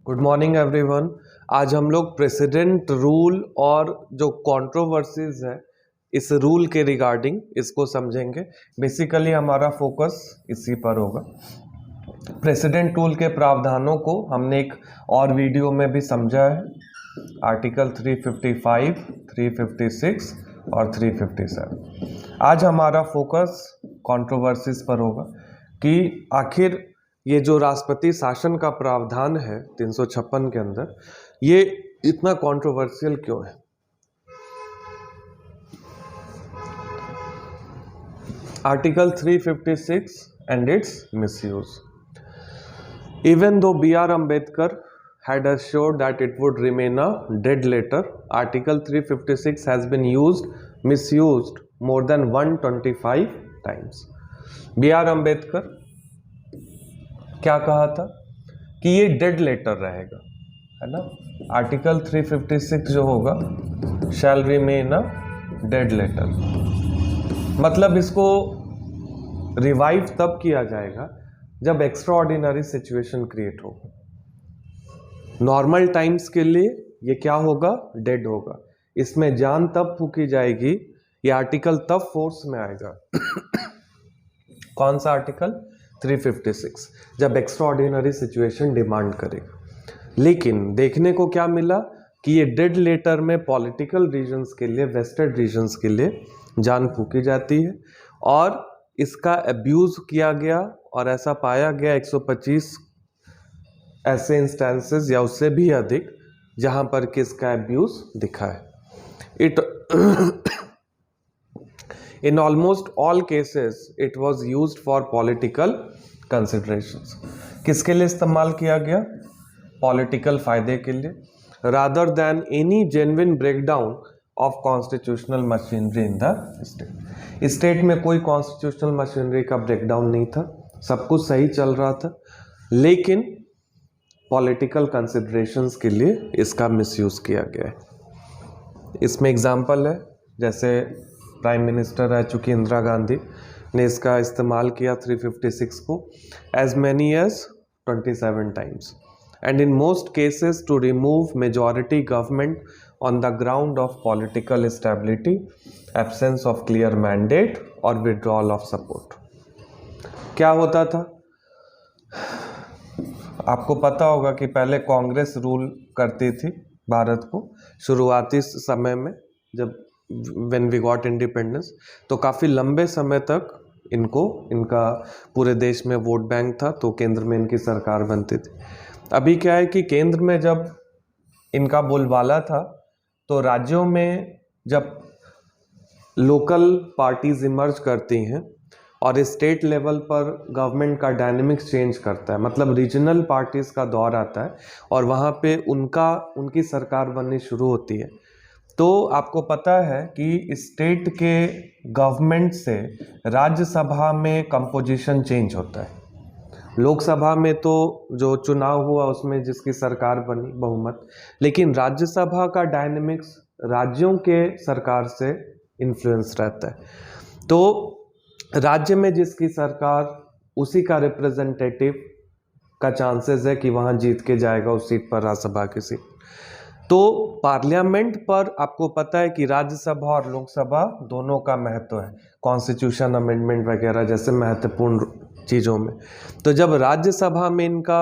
Good morning everyone. आज हम लोग प्रेसिडेंट रूल और जो कंट्रोवर्सीज है इस रूल के रिगार्डिंग इसको समझेंगे। बेसिकली हमारा फोकस इसी पर होगा। प्रेसिडेंट रूल के प्रावधानों को हमने एक और वीडियो में भी समझा है, आर्टिकल 355, 356 और 357। आज हमारा फोकस कंट्रोवर्सीज पर होगा कि आखिर ये जो राष्ट्रपति शासन का प्रावधान है 356 के अंदर, ये इतना कंट्रोवर्शियल क्यों है। Article 356 and its misuse. Even though B.R. Ambedkar had assured that it would remain a dead letter, Article 356 has been misused more than 125 times. B.R. Ambedkar क्या कहा था कि ये डेड लेटर रहेगा, है ना। आर्टिकल 356 जो होगा शैल रिमेन अ डेड लेटर, मतलब इसको रिवाइव तब किया जाएगा जब एक्स्ट्रा ऑर्डिनरी सिचुएशन क्रिएट होगा। नॉर्मल टाइम्स के लिए ये क्या होगा, डेड होगा। इसमें जान तब फूकी जाएगी, ये आर्टिकल तब फोर्स में आएगा कौन सा आर्टिकल 356, जब एक्स्ट्रा ऑर्डिनरी सिचुएशन डिमांड करेगा। लेकिन देखने को क्या मिला कि ये डेड लेटर में पॉलिटिकल रीजंस के लिए, वेस्टेड रीजंस के लिए जान फूकी जाती है और इसका अब्यूज किया गया और ऐसा पाया गया 125 ऐसे इंस्टेंसेस या उससे भी अधिक जहां पर किसका अब्यूज दिखा है। In almost all cases, it was used for political considerations. किसके लिए इस्तेमाल किया गया, पॉलिटिकल फायदे के लिए, rather than any genuine breakdown of constitutional machinery in the state. State में कोई कॉन्स्टिट्यूशनल मशीनरी का ब्रेकडाउन नहीं था, सब कुछ सही चल रहा था, लेकिन पॉलिटिकल कंसिडरेशंस के लिए इसका मिसयूज किया गया है। इसमें एग्जाम्पल है, जैसे प्राइम मिनिस्टर रह चुकी इंदिरा गांधी ने इसका इस्तेमाल किया 356 को as many as 27 times, and in most cases to remove majority government on the ground of political stability, absence of clear mandate और विड्रॉल ऑफ सपोर्ट। क्या होता था, आपको पता होगा कि पहले कांग्रेस रूल करती थी भारत को शुरुआती समय में, जब when we got independence, तो काफ़ी लंबे समय तक इनका पूरे देश में वोट बैंक था, तो केंद्र में इनकी सरकार बनती थी। अभी क्या है कि केंद्र में जब इनका बोलबाला था, तो राज्यों में जब लोकल पार्टीज इमर्ज करती हैं और स्टेट लेवल पर गवर्नमेंट का डायनेमिक्स चेंज करता है, मतलब रीजनल पार्टीज का दौर आता है और वहाँ पे उनकी सरकार बननी शुरू होती है, तो आपको पता है कि स्टेट के गवर्नमेंट से राज्यसभा में कंपोजिशन चेंज होता है। लोकसभा में तो जो चुनाव हुआ उसमें जिसकी सरकार बनी बहुमत, लेकिन राज्यसभा का डायनेमिक्स राज्यों के सरकार से इन्फ्लुएंस रहता है। तो राज्य में जिसकी सरकार, उसी का रिप्रेजेंटेटिव का चांसेस है कि वहाँ जीत के जाएगा उस सीट पर, राज्यसभा की सीट। तो पार्लियामेंट पर आपको पता है कि राज्यसभा और लोकसभा दोनों का महत्व है, कॉन्स्टिट्यूशन अमेंडमेंट वगैरह जैसे महत्वपूर्ण चीज़ों में। तो जब राज्यसभा में इनका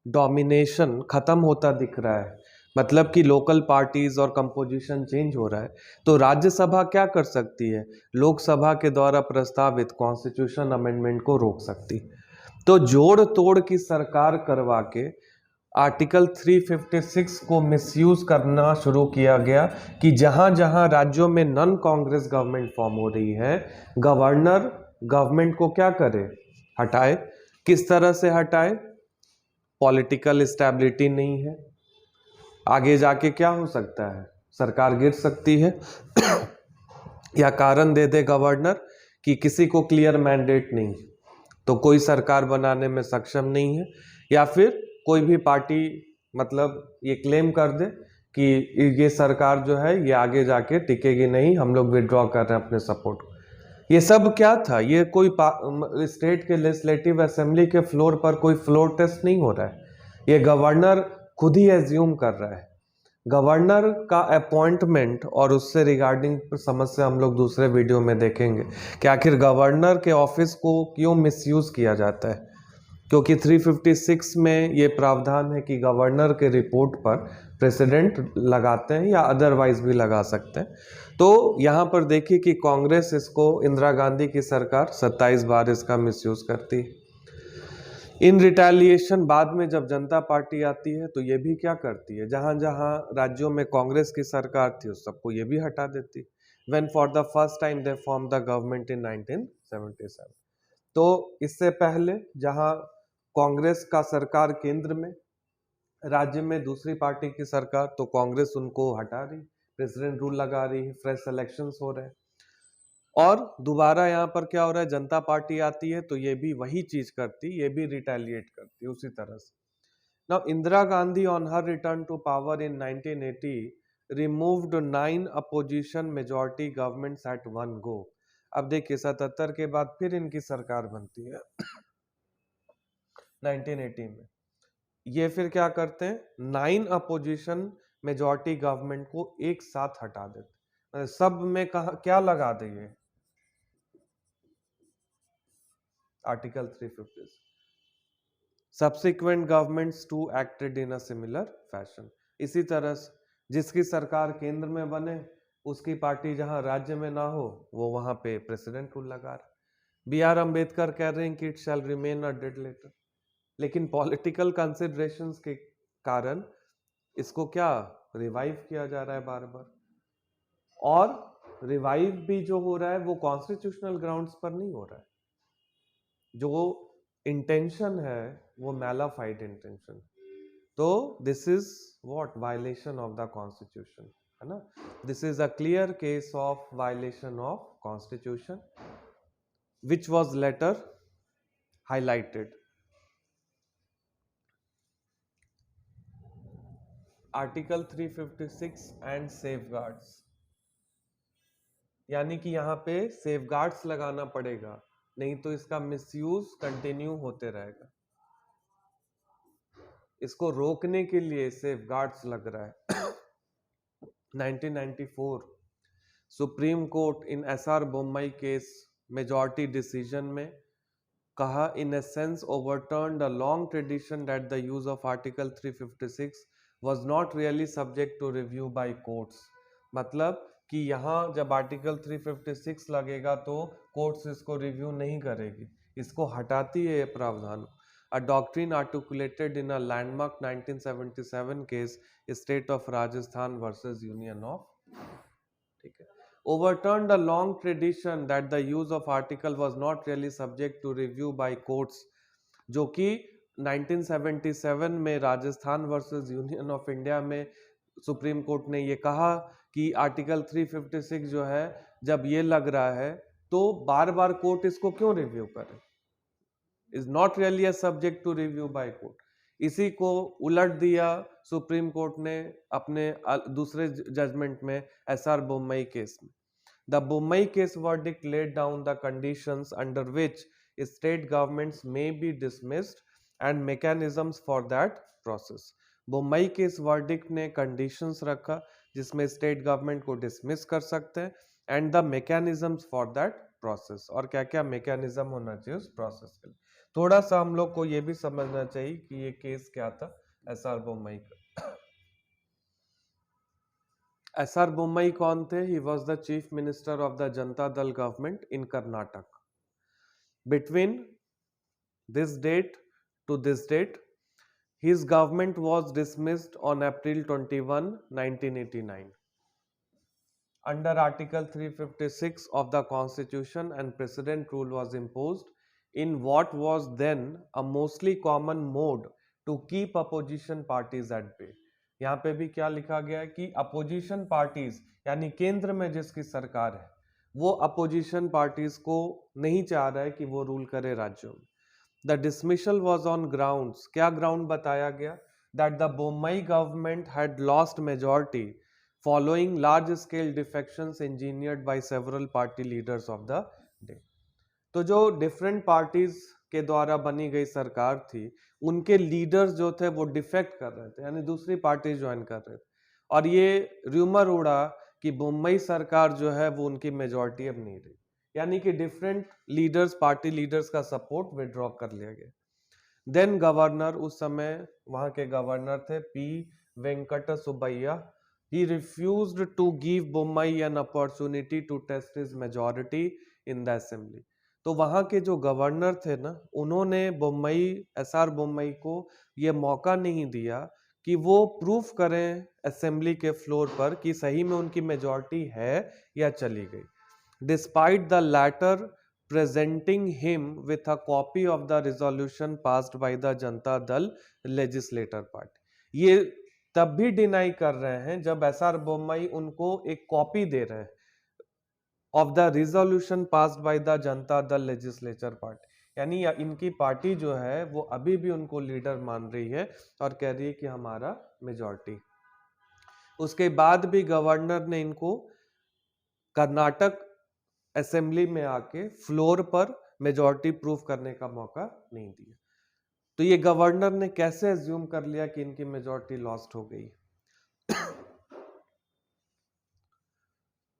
डोमिनेशन खत्म होता दिख रहा है, मतलब कि लोकल पार्टीज और कंपोजिशन चेंज हो रहा है, तो राज्यसभा क्या कर सकती है, लोकसभा के द्वारा प्रस्तावित कॉन्स्टिट्यूशन अमेंडमेंट को रोक सकती। तो जोड़ तोड़ की सरकार करवा के आर्टिकल 356 को मिसयूज करना शुरू किया गया कि जहां जहां राज्यों में नॉन कांग्रेस गवर्नमेंट फॉर्म हो रही है, गवर्नर गवर्नमेंट को क्या करे, हटाए। किस तरह से हटाए, पॉलिटिकल स्टेबिलिटी नहीं है, आगे जाके क्या हो सकता है, सरकार गिर सकती है या कारण दे दे गवर्नर कि किसी को क्लियर मैंडेट नहीं, तो कोई सरकार बनाने में सक्षम नहीं है, या फिर कोई भी पार्टी मतलब ये क्लेम कर दे कि ये सरकार जो है ये आगे जाके टिकेगी नहीं, हम लोग विड्रॉ कर रहे हैं अपने सपोर्ट। ये सब क्या था, ये कोई स्टेट के लेजिस्लेटिव असेंबली के फ्लोर पर कोई फ्लोर टेस्ट नहीं हो रहा है, ये गवर्नर खुद ही एज्यूम कर रहा है। गवर्नर का अपॉइंटमेंट और उससे रिगार्डिंग समस्या हम लोग दूसरे वीडियो में देखेंगे कि आखिर गवर्नर के ऑफिस को क्यों मिसयूज किया जाता है, क्योंकि 356 में ये प्रावधान है कि गवर्नर के रिपोर्ट पर प्रेसिडेंट लगाते हैं या अदरवाइज भी लगा सकते हैं। तो यहाँ पर देखिए कि कांग्रेस इसको, इंदिरा गांधी की सरकार 27 बार इसका मिसयूज करती है। इन रिटेलिएशन बाद में जब जनता पार्टी आती है तो ये भी क्या करती है, जहां जहां राज्यों में कांग्रेस की सरकार थी उस सबको ये भी हटा देती। When for the first time they form the government in 1977। तो इससे पहले जहां कांग्रेस का सरकार केंद्र में, राज्य में दूसरी पार्टी की सरकार, तो कांग्रेस उनको हटा रही, प्रेसिडेंट रूल लगा रही है, फ्रेश इलेक्शंस हो रहे हैं। और दोबारा यहाँ पर क्या हो रहा है, जनता पार्टी आती है तो ये भी वही चीज करती, ये भी रिटेलिएट करती उसी तरह से। Now Indira Gandhi on her return to power in 1980 removed 9 opposition majority governments at one go. अब देखिए 77 के बाद फिर इनकी सरकार बनती है 1980 में। ये फिर क्या करते हैं, 9 अपोजिशन मेजॉरिटी गवर्नमेंट को एक साथ हटा देते, सब में कहा क्या लगा देंगे, article 350। Subsequent governments too acted in a similar fashion. इसी तरह से जिसकी सरकार केंद्र में बने उसकी पार्टी जहां राज्य में ना हो वो वहां पे प्रेसिडेंट रूल लगा रहे। बी आर अम्बेडकर कह रहे हैं कि it shall remain a dead letter, लेकिन पॉलिटिकल कंसिडरेशंस के कारण इसको क्या रिवाइव किया जा रहा है बार बार। और रिवाइव भी जो हो रहा है वो कॉन्स्टिट्यूशनल ग्राउंड्स पर नहीं हो रहा है, जो इंटेंशन है वो मैलाफाइड इंटेंशन। तो this is what, violation of the constitution, है ना। This is a clear case of violation of constitution which was later highlighted. Article 356 and safeguards, यानी कि यहाँ पे सेफगार्ड्स लगाना पड़ेगा, नहीं तो इसका मिसयूज कंटिन्यू होते रहेगा। इसको रोकने के लिए सेफगार्ड्स लग रहा है। 1994 supreme court in S R Bommai case majority decision में कहा, in essence overturned a long tradition that the use of article 356 was not really subject to review by courts. मतलब कि यहाँ जब आर्टिकल 356 लगेगा तो कोर्ट्स इसको रिव्यू नहीं करेगी, इसको हटाती है ये प्रावधान। A doctrine articulated in a landmark 1977 case, State of Rajasthan versus Union of, ठीक है, overturned a long tradition that the use of article was not really subject to review by courts, जो कि 1977 में Rajasthan versus union of India में supreme court ने ये कहा कि आर्टिकल 356 जो है जब ये लग रहा है तो बार बार कोर्ट इसको क्यों रिव्यू करे, is not really a subject to review by court. इसी को उलट दिया सुप्रीम कोर्ट ने अपने दूसरे जजमेंट में एसआर बोम्मई केस में। The Bommai case verdict laid down the conditions under which state governments may be dismissed and mechanisms for that process. Bommai case verdict ने कंडीशंस रखा जिसमें स्टेट गवर्नमेंट को डिसमिस कर सकते हैं and the mechanisms for that process, और क्या क्या मैकेनिज्म होना चाहिए उस प्रोसेस के लिए। थोड़ा सा हम लोग को ये भी समझना चाहिए कि ये केस क्या था एसआर बोम्मई का। एसआर बोम्मई कौन थे? He was the chief minister of the Janata Dal government in Karnataka. Between this date to this date his government was dismissed on April 21, 1989 under Article 356 of the Constitution, and President rule was imposed in what was then a mostly common mode to keep opposition parties at bay। यहाँ पे भी क्या लिखा गया है कि opposition parties यानी केंद्र में जिसकी सरकार है वो अपोजिशन पार्टीज को नहीं चाह रहा है कि वो रूल करे राज्यों में। द डिसमिशल वॉज ऑन ग्राउंड्स, क्या ग्राउंड बताया गया, that the Bommai government had lost majority following large scale defections engineered by several party leaders of the day। तो जो डिफरेंट पार्टीज के द्वारा बनी गई सरकार थी, उनके लीडर्स जो थे वो डिफेक्ट कर रहे थे, यानी दूसरी पार्टी ज्वाइन कर रहे थे, और ये र्यूमर उड़ा कि मुंबई सरकार जो है वो उनकी मेजॉरिटी अब नहीं रही, यानी कि डिफरेंट लीडर्स, पार्टी लीडर्स का सपोर्ट विड्रॉ कर लिया गया। देन गवर्नर, उस समय वहां के गवर्नर थे P Venkat Subbaiah, he refused to give Bommai an opportunity to test his majority in the assembly। तो वहां के जो गवर्नर थे ना, उन्होंने बोम्मई, एसआर बोम्मई को ये मौका नहीं दिया कि वो प्रूफ करें असेंबली के फ्लोर पर कि सही में उनकी मेजॉरिटी है या चली गई। Despite the latter presenting him with a copy of the resolution passed by the Janata Dal legislator party। ये तब भी डिनाई कर रहे हैं जब एसआर बोम्मई उनको एक कॉपी दे रहे हैं of the resolution passed by the Janata दल लेजिस्लेचर पार्टी, यानी इनकी पार्टी जो है वो अभी भी उनको लीडर मान रही है और कह रही है कि हमारा मेजॉरिटी। उसके बाद भी गवर्नर ने इनको कर्नाटक असेंबली में आके फ्लोर पर मेजॉरिटी प्रूफ करने का मौका नहीं दिया। तो ये गवर्नर ने कैसे अज्यूम कर लिया कि इनकी मेजॉरिटी लॉस्ट हो गई।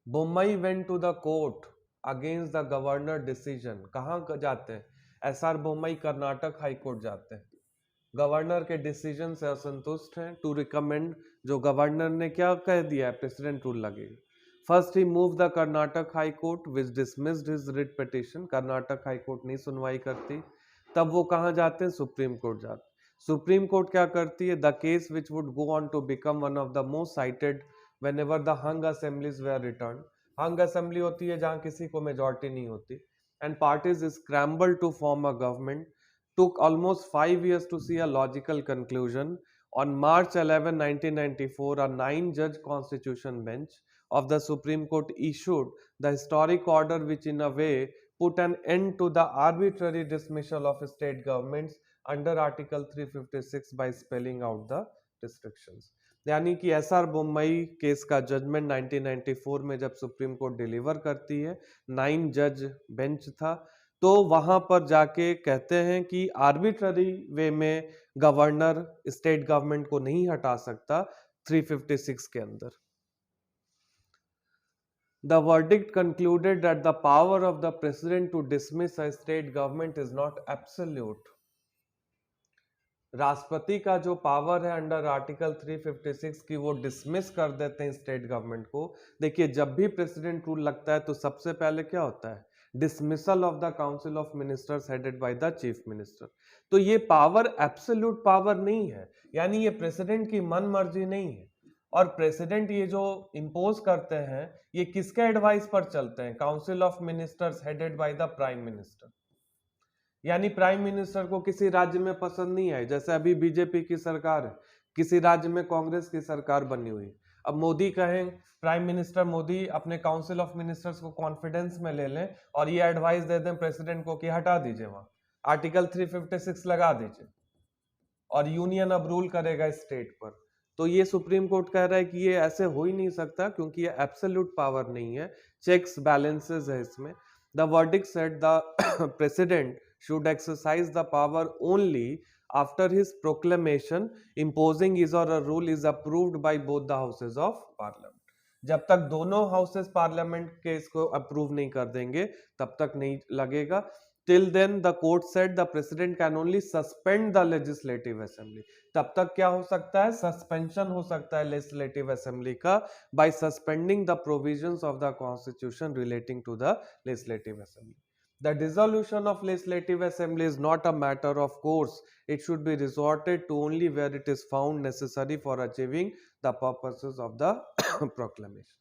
Bommai went to the court against the governor decision. कहां जाते हैं? SR Bommai Karnataka high court जाते हैं, गवर्नर के डिसीजन से असंतुष्ट हैं, टू रिकमेंड, जो गवर्नर ने क्या कह दिया है, प्रेसिडेंट रूल लगेगा। First he move the Karnataka high court which dismissed his writ petition. Karnataka high court नहीं सुनवाई करती, तब वो कहां जाते हैं? सुप्रीम कोर्ट जाते। सुप्रीम कोर्ट क्या करती है? The case which would go on to become one of the most cited whenever the hung assemblies were returned। hung assembly होती है जहां किसी को मेजॉरिटी नहीं होती, and parties scrambled to form a government, took almost 5 years to see a logical conclusion। on March 11 1994 a 9-judge constitution bench of the Supreme Court issued the historic order which in a way put an end to the arbitrary dismissal of state governments under article 356 by spelling out the restrictions। यानी कि SR Bommai case का judgement 1994 में जब supreme court deliver करती है, 9 जज bench था, तो वहां पर जाके कहते हैं कि आर्बिट्ररी वे में गवर्नर स्टेट गवर्नमेंट को नहीं हटा सकता 356 के अंदर। The verdict concluded that the power of the president to dismiss a state government is not absolute. राष्ट्रपति का जो पावर है अंडर आर्टिकल 356 की, वो डिसमिस कर देते हैं स्टेट गवर्नमेंट को। देखिए, जब भी प्रेसिडेंट रूल लगता है तो सबसे पहले क्या होता है? Dismissal of the council of ministers headed by the chief minister. तो ये पावर एब्सोल्यूट पावर नहीं है, यानी ये प्रेसिडेंट की मन मर्जी नहीं है। और प्रेसिडेंट ये जो इंपोज करते हैं, ये किसके एडवाइस पर चलते हैं? Council of ministers headed by the prime minister. यानी प्राइम मिनिस्टर को किसी राज्य में पसंद नहीं आई, जैसे अभी बीजेपी की सरकार है, किसी राज्य में कांग्रेस की सरकार बनी हुई। अब मोदी कहें, प्राइम मिनिस्टर मोदी अपने काउंसिल ऑफ मिनिस्टर्स को कॉन्फिडेंस में ले लें और ये एडवाइस दे दें प्रेसिडेंट को कि हटा दीजिए, वहां आर्टिकल 356 लगा दीजिए और यूनियन अब रूल करेगा स्टेट पर। तो ये सुप्रीम कोर्ट कह रहा है कि ये ऐसे हो ही नहीं सकता, क्योंकि ये एब्सोल्यूट पावर नहीं है, चेक्स बैलेंसेस है इसमें। The verdict said the president should exercise the power only after his proclamation imposing his or a rule is approved by both the houses of parliament। जब तक दोनों हाउसेस पार्लियामेंट के इसको approve नहीं कर देंगे तब तक नहीं लगेगा। Till then the court said the president can only suspend the legislative assembly। तब तक क्या हो सकता है? सस्पेंशन हो सकता है legislative assembly का by suspending the provisions of the constitution relating to the legislative assembly। The dissolution of legislative assembly is not a matter of course, it should be resorted to only where it is found necessary for achieving the purposes of the proclamation।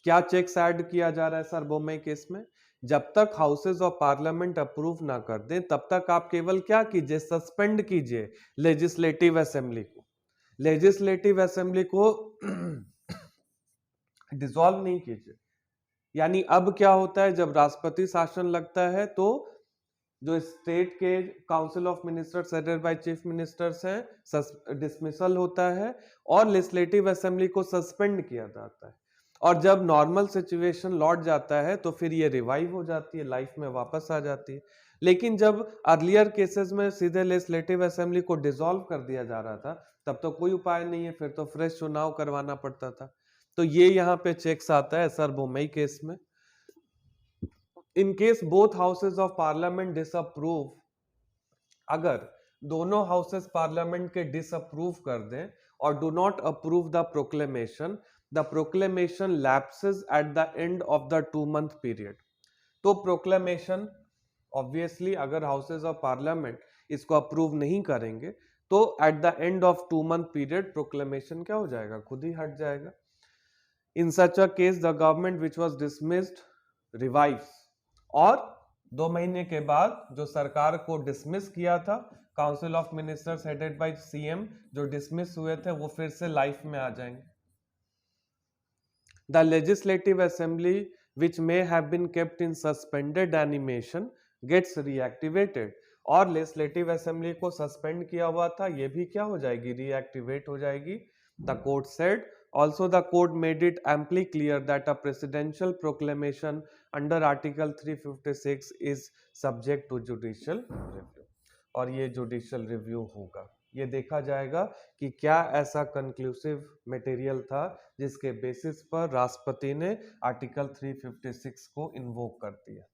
क्या checks add किया जा रहा है sir Bommai case में? जब तक houses of parliament approve ना कर दें तब तक आप केवल क्या कीजिए? सस्पेंड कीजिए लेजिस्लेटिव असेंबली को। लेजिस्लेटिव असेंबली को डिसॉल्व नहीं कीजिए। यानी अब क्या होता है, जब राष्ट्रपति शासन लगता है तो जो स्टेट के council of ministers headed by chief ministers हैं, डिसमिसल होता है और लेजिस्लेटिव असेंबली को सस्पेंड किया जाता है। और जब नॉर्मल सिचुएशन लौट जाता है तो फिर ये रिवाइव हो जाती है, लाइफ में वापस आ जाती है। लेकिन जब अर्लियर केसेस में सीधे लेजिस्लेटिव असेंबली को डिसॉल्व कर दिया जा रहा था, तब तो कोई उपाय नहीं है, फिर तो फ्रेश चुनाव करवाना पड़ता था। तो ये यहाँ पे चेक्स आता है सर बोमई केस में। In case both houses of parliament disapprove, अगर दोनों हाउसेस पार्लियामेंट के डिसअप्रूव कर दें और do not approve the proclamation lapses at the end of the 2 month period. तो प्रोक्लेमेशन ऑब्वियसली अगर हाउसेज ऑफ पार्लियामेंट इसको अप्रूव नहीं करेंगे तो at the end of 2 month period proclamation क्या हो जाएगा, खुद ही हट जाएगा। In such a case the government which was dismissed revives, और 2 महीने के बाद जो सरकार को डिसमिस किया था, council of ministers headed by CM जो डिसमिस हुए थे, वो फिर से लाइफ में आ जाएंगे। The legislative assembly which may have been kept in suspended animation gets reactivated, और लेजिस्लेटिव असेंबली को सस्पेंड किया हुआ था, ये भी क्या हो जाएगी, रीएक्टिवेट हो जाएगी। The court said also the court made it amply clear that a presidential proclamation under article 356 is subject to judicial review, और ये जुडिशियल रिव्यू होगा। ये देखा जाएगा कि क्या ऐसा कंक्लूसिव मटेरियल था जिसके बेसिस पर राष्ट्रपति ने आर्टिकल 356 को इन्वोक कर दिया।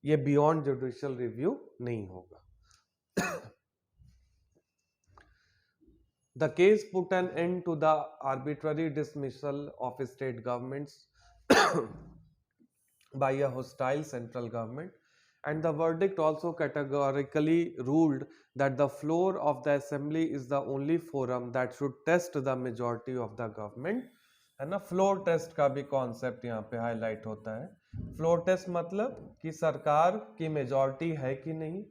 ये बियॉन्ड जुडिशियल रिव्यू नहीं होगा। The case put an end to the arbitrary dismissal of state governments by a hostile central government, and the verdict also categorically ruled that the floor of the assembly is the only forum that should test the majority of the government, है ना। Floor test का भी concept यहाँ पे highlight होता है। Floor test मतलब कि सरकार की मेजॉरिटी है कि नहीं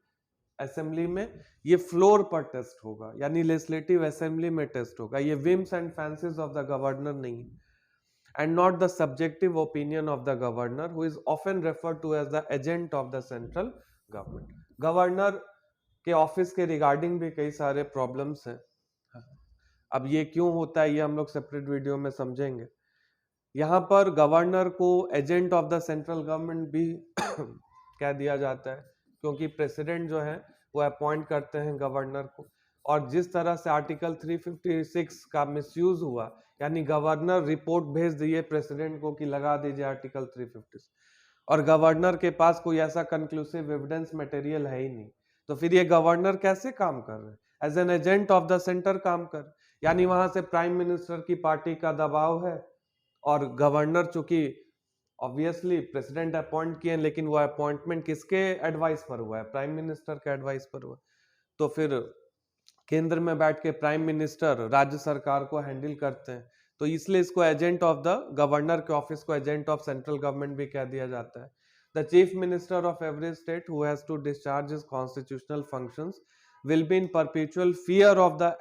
असेंबली में, ये फ्लोर पर टेस्ट होगा, यानी लेजिस्लेटिव असेंबली में टेस्ट होगा। ये whims and fancies of the governor नहीं, and not the subjective opinion of the governor, who is often referred to as the agent of the central government. Governor के office के regarding भी कई सारे problems हैं। अब ये क्यों होता है ये हम लोग सेपरेट वीडियो में समझेंगे। यहाँ पर गवर्नर को agent of the central government भी कह दिया जाता है, क्योंकि प्रेसिडेंट जो है वो अपॉइंट करते हैं गवर्नर को, और जिस तरह से आर्टिकल 356 का मिसयूज हुआ, यानी गवर्नर रिपोर्ट भेज दिए प्रेसिडेंट को कि लगा दीजिए आर्टिकल 356, और गवर्नर के पास कोई ऐसा कंक्लूसिव एविडेंस मटेरियल है ही नहीं, तो फिर ये गवर्नर कैसे काम कर रहे हैं, as an agent of the centre काम कर, यानी वहां से प्राइम मिनिस्टर की पार्टी का दबाव है, और गवर्नर चूंकि ऑब्वियसली प्रेसिडेंट अपॉइंट किए, लेकिन वो अपॉइंटमेंट किसके एडवाइस पर हुआ है, प्राइम मिनिस्टर के एडवाइस पर हुआ, तो फिर केंद्र में बैठ के प्राइम मिनिस्टर राज्य सरकार को हैंडल करते हैं, तो इसलिए इसको एजेंट ऑफ द गवर्नर के ऑफिस को एजेंट ऑफ सेंट्रल गवर्नमेंट भी कह दिया जाता है। The chief minister of every state who has to discharge his constitutional functions will be in perpetual fear of the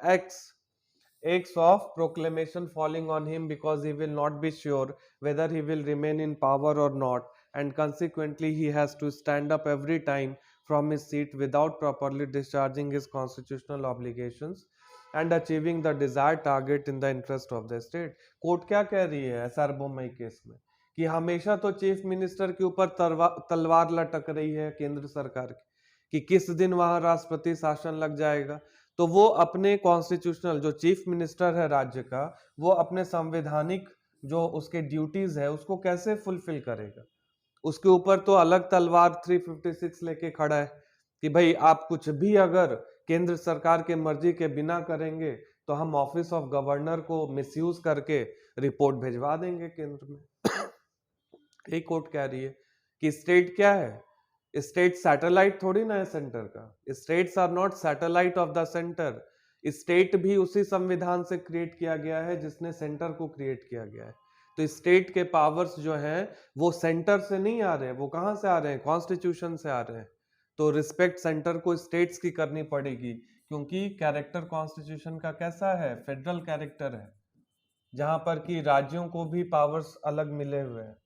acts of proclamation falling on him, because he will not be sure whether he will remain in power or not, and consequently he has to stand up every time from his seat without properly discharging his constitutional obligations and achieving the desired target in the interest of the state. Court क्या कह रही है SR Bommai case में कि हमेशा तो chief minister के ऊपर तलवार लटक रही है केंद्र सरकार की कि किस दिन वहां राष्ट्रपति शासन लग जाएगा, तो वो अपने कॉन्स्टिट्यूशनल जो चीफ मिनिस्टर है राज्य का, वो अपने संवैधानिक जो उसके ड्यूटीज है उसको कैसे फुलफिल करेगा। उसके ऊपर तो अलग तलवार 356 लेके खड़ा है कि भाई आप कुछ भी अगर केंद्र सरकार के मर्जी के बिना करेंगे तो हम ऑफिस ऑफ गवर्नर को मिसयूज करके रिपोर्ट भिजवा देंगे केंद्र में। एक कोर्ट कह रही है कि स्टेट क्या है, स्टेट सैटेलाइट थोड़ी ना है सेंटर का, states are not satellite of the centre, state भी उसी संविधान से क्रिएट किया गया है जिसने सेंटर को क्रिएट किया गया है। तो स्टेट के पावर्स जो हैं वो सेंटर से नहीं आ रहे हैं, वो कहां से आ रहे हैं, कॉन्स्टिट्यूशन से आ रहे हैं। तो रिस्पेक्ट सेंटर को स्टेट्स की करनी पड़ेगी, क्योंकि कैरेक्टर कॉन्स्टिट्यूशन का कैसा है, फेडरल कैरेक्टर है, जहां पर कि राज्यों को भी पावर्स अलग मिले हुए हैं।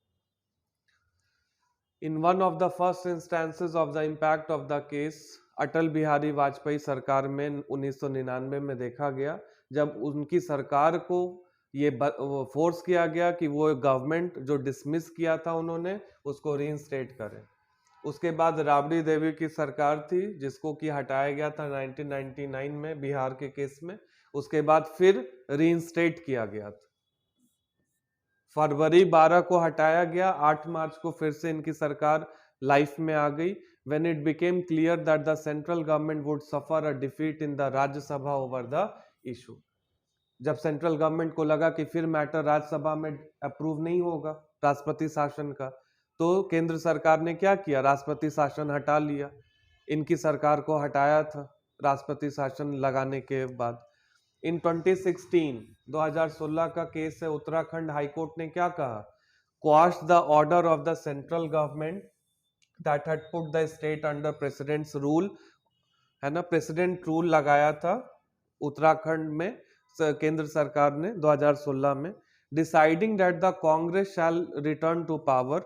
In one of the first instances of the impact of the case, Atal Bihari Vajpayee सरकार में 1999 में देखा गया, जब उनकी सरकार को ये फोर्स किया गया कि वो गवर्नमेंट जो डिसमिस किया था उन्होंने उसको रीइंस्टेट करें। उसके बाद राबड़ी देवी की सरकार थी जिसको कि हटाया गया था 1999 में बिहार के केस में। उसके बाद फिर रीइंस्टेट किया गया था। फरवरी 12 को हटाया गया, 8 मार्च को फिर से इनकी सरकार लाइफ में आ गई। When it became clear that the central government would suffer a defeat in the Rajya Sabha over the issue. जब सेंट्रल गवर्नमेंट को लगा कि फिर मैटर राज्यसभा में अप्रूव नहीं होगा राष्ट्रपति शासन का, तो केंद्र सरकार ने क्या किया, राष्ट्रपति शासन हटा लिया। इनकी सरकार को हटाया था राष्ट्रपति शासन लगाने के बाद। इन 2016 का केस है, उत्तराखंड हाईकोर्ट ने क्या कहा, quash the order of the central government that had put the state under presidents rule, है ना, प्रेसिडेंट रूल लगाया था उत्तराखंड में केंद्र सरकार ने 2016 में, deciding that the Congress shall return to power,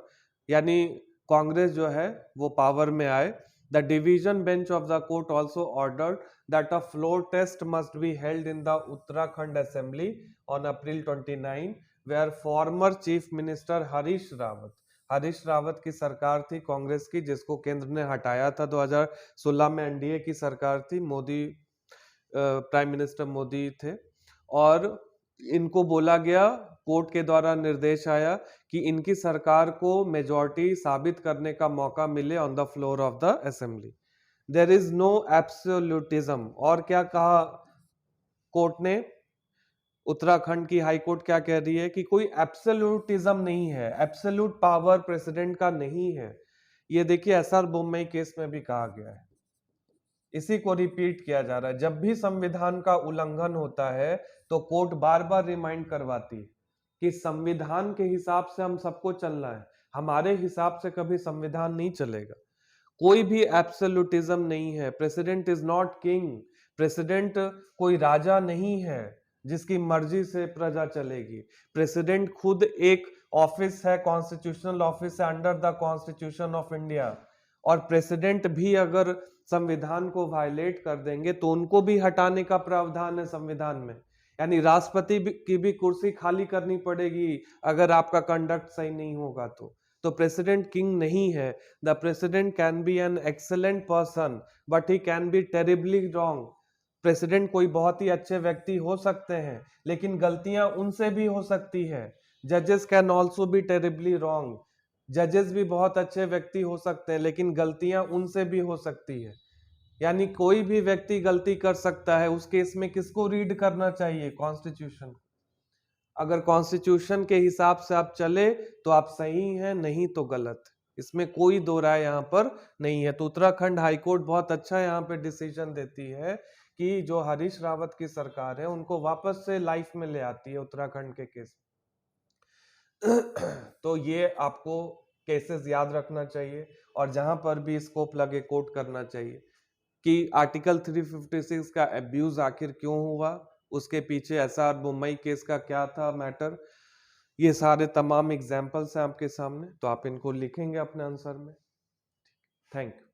यानी कांग्रेस जो है वो पावर में आए। The division bench of the court also ordered that a floor test must be held in the Uttarakhand assembly on April 29 where former chief minister Harish Rawat की सरकार थी कांग्रेस की, जिसको केंद्र ने हटाया था 2016 में। एनडीए की सरकार थी, मोदी प्राइम मिनिस्टर मोदी थे, और इनको बोला गया, कोर्ट के द्वारा निर्देश आया कि इनकी सरकार को मेजॉरिटी साबित करने का मौका मिले on the floor of the assembly. There is no absolutism. और क्या कहा कोर्ट ने, उत्तराखंड की हाई कोर्ट क्या कह रही है कि कोई एब्सोल्यूटिज्म नहीं है, एब्सोल्यूट पावर प्रेसिडेंट का नहीं है। ये देखिए एसआर बोम्मई केस में भी कहा गया है, इसी को रिपीट किया जा रहा है। जब भी संविधान का उल्लंघन होता है तो कोर्ट बार बार रिमाइंड करवाती है कि संविधान के हिसाब से हम सबको चलना है, हमारे हिसाब से कभी संविधान नहीं चलेगा। कोई भी एब्सोल्यूटिज्म नहीं है। President is not king. President कोई राजा नहीं है जिसकी मर्जी से प्रजा चलेगी। प्रेसिडेंट खुद एक ऑफिस है, कॉन्स्टिट्यूशनल ऑफिस है under the constitution of India, और प्रेसिडेंट भी अगर संविधान को वायलेट कर देंगे तो उनको भी हटाने का प्रावधान है संविधान में। यानी राष्ट्रपति की भी कुर्सी खाली करनी पड़ेगी अगर आपका कंडक्ट सही नहीं होगा तो प्रेसिडेंट किंग नहीं है। The president can be an excellent person but he can be terribly wrong. President कोई बहुत ही अच्छे व्यक्ति हो सकते हैं लेकिन गलतियां उनसे भी हो सकती है। जजेस can also be terribly wrong. जजेस भी बहुत अच्छे व्यक्ति हो सकते हैं लेकिन गलतियां उनसे भी हो सकती है। यानी कोई भी व्यक्ति गलती कर सकता है। उस केस में किसको रीड करना चाहिए, कॉन्स्टिट्यूशन। अगर कॉन्स्टिट्यूशन के हिसाब से आप चले तो आप सही हैं, नहीं तो गलत। इसमें कोई दो राय यहाँ पर नहीं है। तो उत्तराखंड हाईकोर्ट बहुत अच्छा यहाँ पे डिसीजन देती है कि जो हरीश रावत की सरकार है उनको वापस से लाइफ में ले आती है उत्तराखंड के केस। तो ये आपको केसेस याद रखना चाहिए और जहां पर भी स्कोप लगे कोट करना चाहिए कि आर्टिकल 356 का अब्यूज आखिर क्यों हुआ, उसके पीछे एसआर बोम्मई केस का क्या था मैटर। ये सारे तमाम एग्जाम्पल्स हैं आपके सामने, तो आप इनको लिखेंगे अपने आंसर में। Thank you.